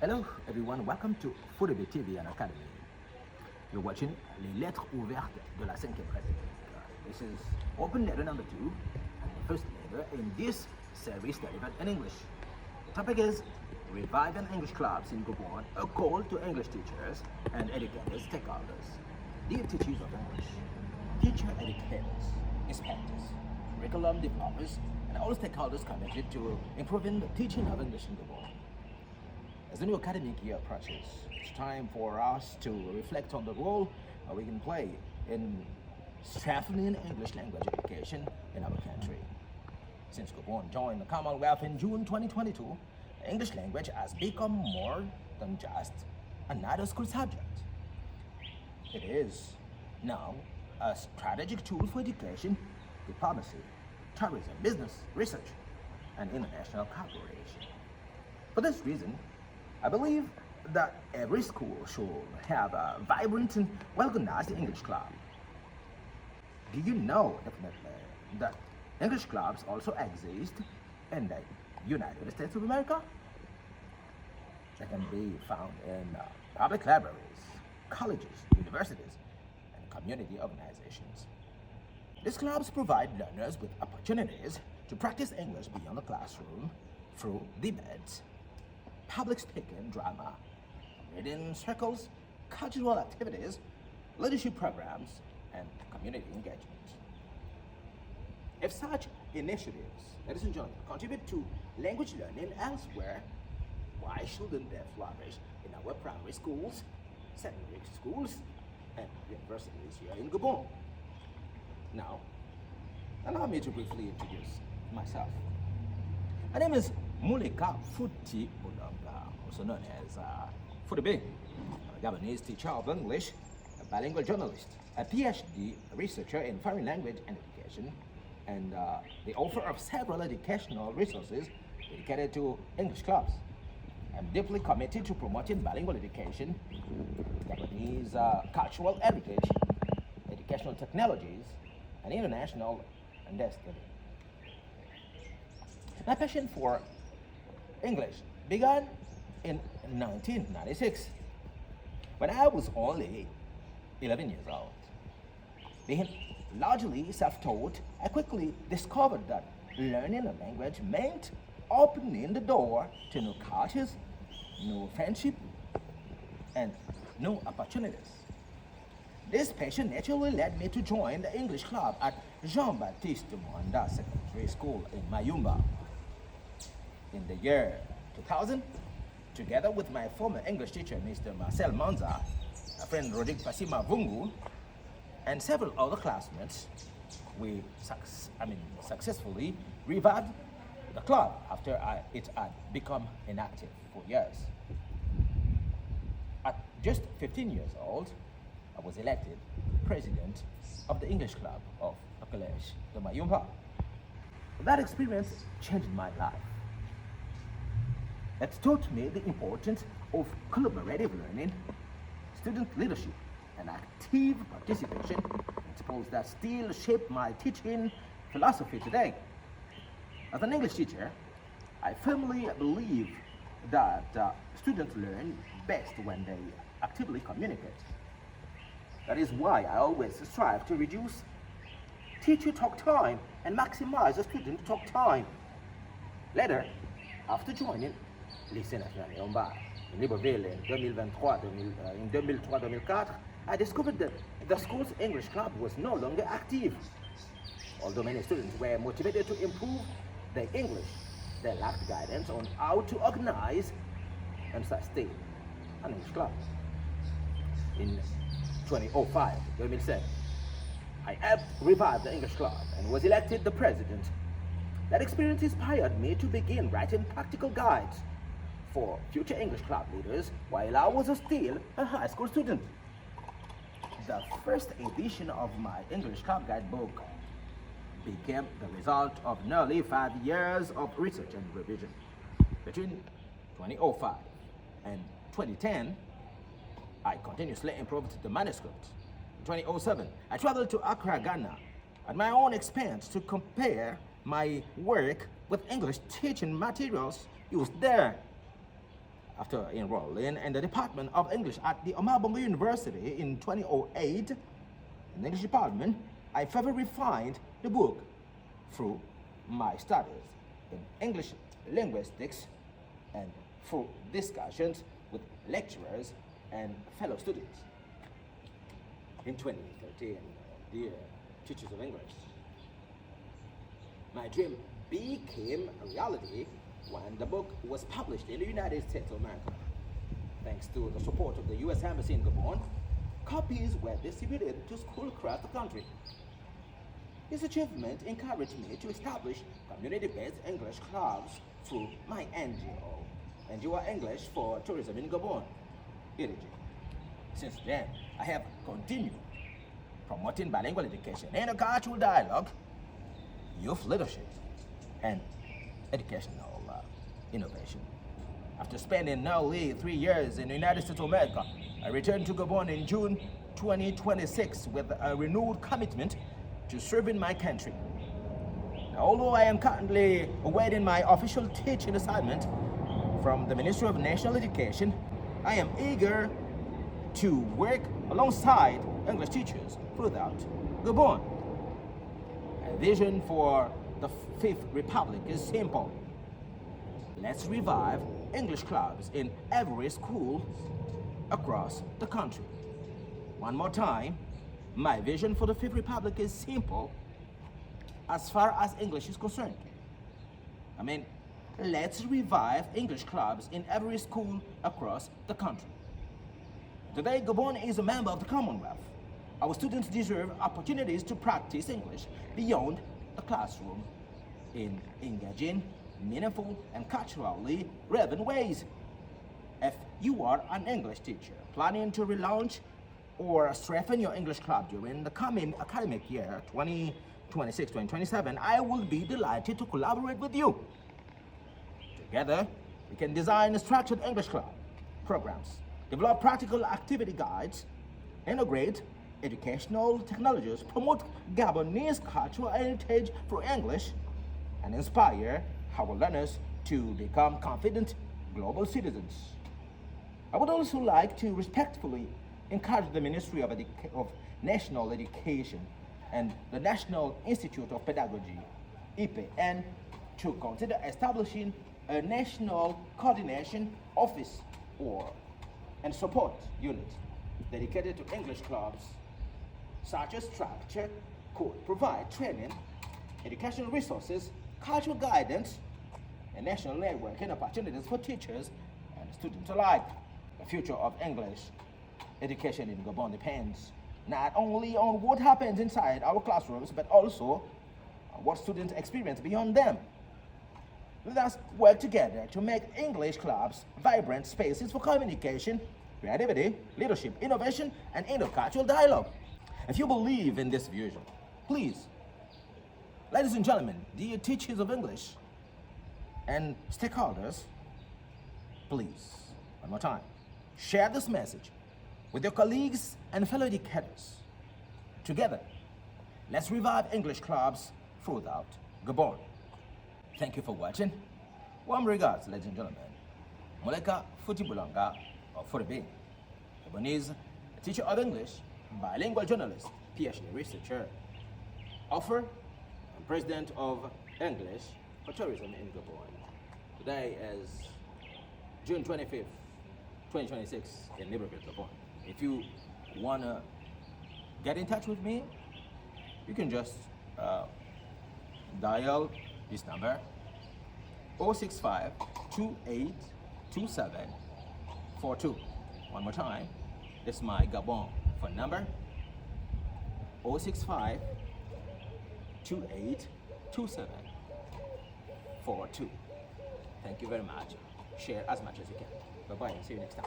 Hello everyone, welcome to Football TV and Academy. You're watching les lettres ouvertes de la 5e République. This is open letter number 2 and the first letter in this series delivered in English. The topic is Reviving English Clubs in Gabon, a call to English teachers and educators stakeholders. Dear teachers of English, teacher educators, inspectors, curriculum developers, and all stakeholders committed to improving the teaching of English in Gabon. As the new academic year approaches, it's time for us to reflect on the role we can play in strengthening English language education in our country. Since Gabon joined the Commonwealth in June 2022, the English language has become more than just another school subject. It is now a strategic tool for education, diplomacy, tourism, business, research, and international cooperation. For this reason, I believe that every school should have a vibrant and well-organized English club. Do you know definitely that English clubs also exist in the United States of America? They can be found in public libraries, colleges, universities, and community organizations. These clubs provide learners with opportunities to practice English beyond the classroom through debates, public speaking, drama, reading circles, cultural activities, leadership programs, and community engagement. If such initiatives, ladies and gentlemen, contribute to language learning elsewhere, why shouldn't they flourish in our primary schools, secondary schools, and universities here in Gabon? Now, allow me to briefly introduce myself. My name is Muleka Futi Bulanga, also known as Football, a Gabonese teacher of English, a bilingual journalist, a PhD researcher in foreign language and education, and the author of several educational resources dedicated to English clubs. I'm deeply committed to promoting bilingual education, Gabonese cultural heritage, educational technologies, and international understanding. My passion for English began in 1996 when I was only 11 years old. Being largely self-taught, I quickly discovered that learning a language meant opening the door to new cultures, new friendship, and new opportunities. This passion naturally led me to join the English club at Jean-Baptiste Mwanda Secondary School in Mayumba. In the year 2000, together with my former English teacher, Mr. Marcel Manza, a friend Rodrigue Pasima Vungu, and several other classmates, we successfully revived the club after it had become inactive for years. At just 15 years old, I was elected president of the English club of the Collège de Mayumba. That experience changed my life. It taught me the importance of collaborative learning, student leadership, and active participation, principles that still shape my teaching philosophy today. As an English teacher, I firmly believe that students learn best when they actively communicate. That is why I always strive to reduce teacher talk time and maximize the student talk time. Later, after joining Lycée National Yomba in Libreville in 2003-2004, I discovered that the school's English club was no longer active. Although many students were motivated to improve their English, they lacked guidance on how to organize and sustain an English club. In 2005-2007, I helped revive the English club and was elected the president. That experience inspired me to begin writing practical guides for future English club leaders while I was still a high school student. The first edition of my English club guidebook became the result of nearly 5 years of research and revision. Between 2005 and 2010, I continuously improved the manuscript. In 2007, I traveled to Accra, Ghana, at my own expense to compare my work with English teaching materials used there. After enrolling in the Department of English at the Omabongo University in 2008, in the English department, I further refined the book through my studies in English linguistics and through discussions with lecturers and fellow students. In 2013, dear teachers of English, my dream became a reality when the book was published in the United States of America. Thanks to the support of the U.S. Embassy in Gabon, copies were distributed to schools across the country. This achievement encouraged me to establish community-based English clubs through my NGO English for Tourism in Gabon, EDG. Since then, I have continued promoting bilingual education, intercultural dialogue, youth leadership, and educational innovation. After spending nearly 3 years in the United States of America, I returned to Gabon in June 2026 with a renewed commitment to serving my country. Now, although I am currently awaiting my official teaching assignment from the Ministry of National Education, I am eager to work alongside English teachers throughout Gabon. My vision for the Fifth Republic is simple. Let's revive English clubs in every school across the country. One more time, my vision for the Fifth Republic is simple as far as English is concerned. Let's revive English clubs in every school across the country. Today, Gabon is a member of the Commonwealth. Our students deserve opportunities to practice English beyond the classroom in engaging, meaningful, and culturally relevant ways. If you are an English teacher planning to relaunch or strengthen your English club during the coming academic year 2026-2027, I will be delighted to collaborate with you. Together, we can design structured English club programs, develop practical activity guides, integrate educational technologies, promote Gabonese cultural heritage through English, and inspire our learners to become confident global citizens. I would also like to respectfully encourage the Ministry of National Education and the National Institute of Pedagogy, EPN, to consider establishing a national coordination office and support unit dedicated to English clubs. Such a structure could provide training, educational resources, cultural guidance, and national networking opportunities for teachers and students alike. The future of English education in Gabon depends not only on what happens inside our classrooms, but also on what students experience beyond them. Let us work together to make English clubs vibrant spaces for communication, creativity, leadership, innovation, and intercultural dialogue. If you believe in this vision, please, ladies and gentlemen, dear teachers of English and stakeholders, please, one more time, share this message with your colleagues and fellow educators. Together, let's revive English clubs throughout Gabon. Thank you for watching. Warm regards, ladies and gentlemen. Moleka Futibulanga of Furibe, Gabonese teacher of English, bilingual journalist, PhD researcher, author, and president of English for Tourism in Gabon. Today is June 25th, 2026 in Libreville, Gabon. If you want to get in touch with me, you can just dial this number 065 2827 42. One more time, it's my Gabon phone number 065 2827 42. Thank you very much. Share as much as you can. Bye bye and see you next time.